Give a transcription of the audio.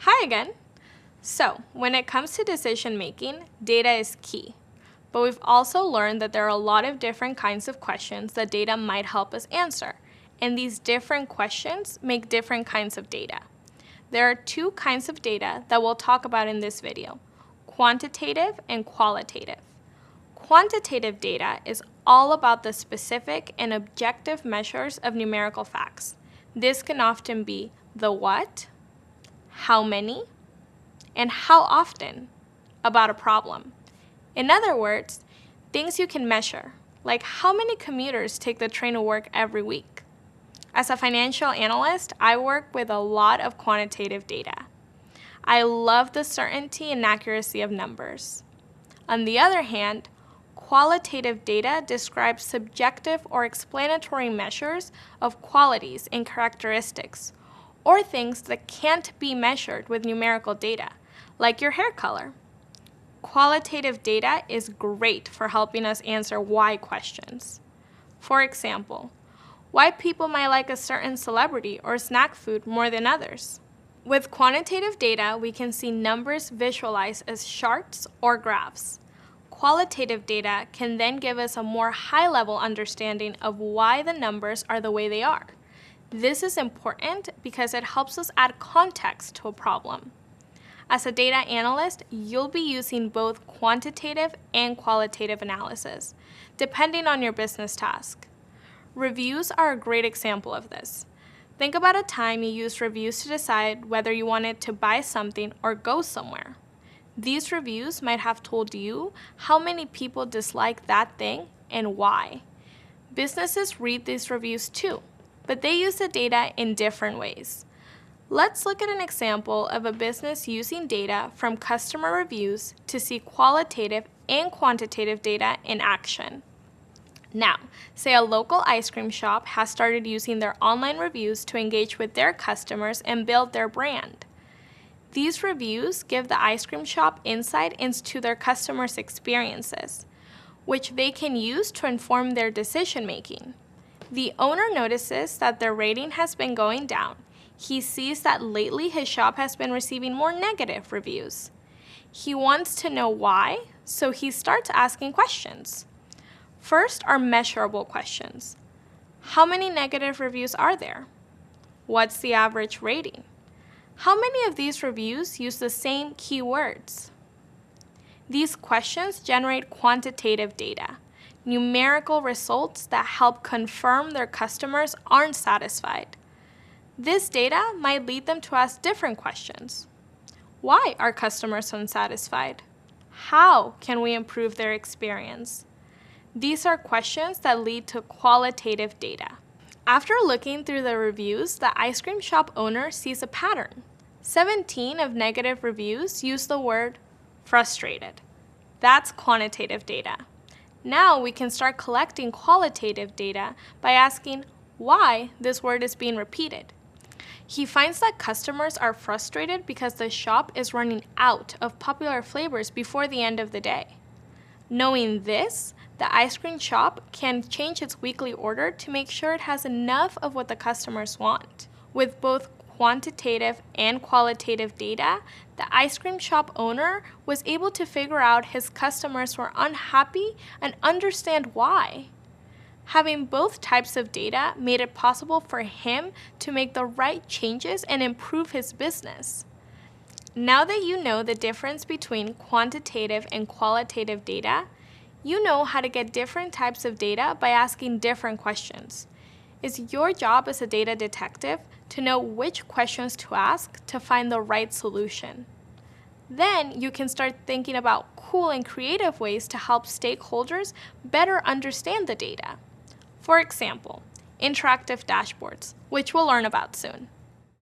Hi again. So, when it comes to decision making, data is key. But we've also learned that there are a lot of different kinds of questions that data might help us answer. And these different questions make different kinds of data. There are two kinds of data that we'll talk about in this video: quantitative and qualitative. Quantitative data is all about the specific and objective measures of numerical facts. This can often be the what, how many, and how often about a problem. In other words, things you can measure, like how many commuters take the train to work every week. As a financial analyst, I work with a lot of quantitative data. I love the certainty and accuracy of numbers. On the other hand, qualitative data describes subjective or explanatory measures of qualities and characteristics, or things that can't be measured with numerical data, like your hair color. Qualitative data is great for helping us answer why questions. For example, why people might like a certain celebrity or snack food more than others. With quantitative data, we can see numbers visualized as charts or graphs. Qualitative data can then give us a more high-level understanding of why the numbers are the way they are. This is important because it helps us add context to a problem. As a data analyst, you'll be using both quantitative and qualitative analysis, depending on your business task. Reviews are a great example of this. Think about a time you used reviews to decide whether you wanted to buy something or go somewhere. These reviews might have told you how many people dislike that thing and why. Businesses read these reviews too, but they use the data in different ways. Let's look at an example of a business using data from customer reviews to see qualitative and quantitative data in action. Now, say a local ice cream shop has started using their online reviews to engage with their customers and build their brand. These reviews give the ice cream shop insight into their customers' experiences, which they can use to inform their decision making. The owner notices that their rating has been going down. He sees that lately his shop has been receiving more negative reviews. He wants to know why, so he starts asking questions. First are measurable questions. How many negative reviews are there? What's the average rating? How many of these reviews use the same keywords? These questions generate quantitative data, numerical results that help confirm their customers aren't satisfied. This data might lead them to ask different questions. Why are customers unsatisfied? How can we improve their experience? These are questions that lead to qualitative data. After looking through the reviews, the ice cream shop owner sees a pattern. 17 of negative reviews use the word frustrated. That's quantitative data. Now we can start collecting qualitative data by asking why this word is being repeated. He finds that customers are frustrated because the shop is running out of popular flavors before the end of the day. Knowing this, the ice cream shop can change its weekly order to make sure it has enough of what the customers want. With both quantitative and qualitative data, the ice cream shop owner was able to figure out his customers were unhappy and understand why. Having both types of data made it possible for him to make the right changes and improve his business. Now that you know the difference between quantitative and qualitative data, you know how to get different types of data by asking different questions. It's your job as a data detective to know which questions to ask to find the right solution. Then you can start thinking about cool and creative ways to help stakeholders better understand the data. For example, interactive dashboards, which we'll learn about soon.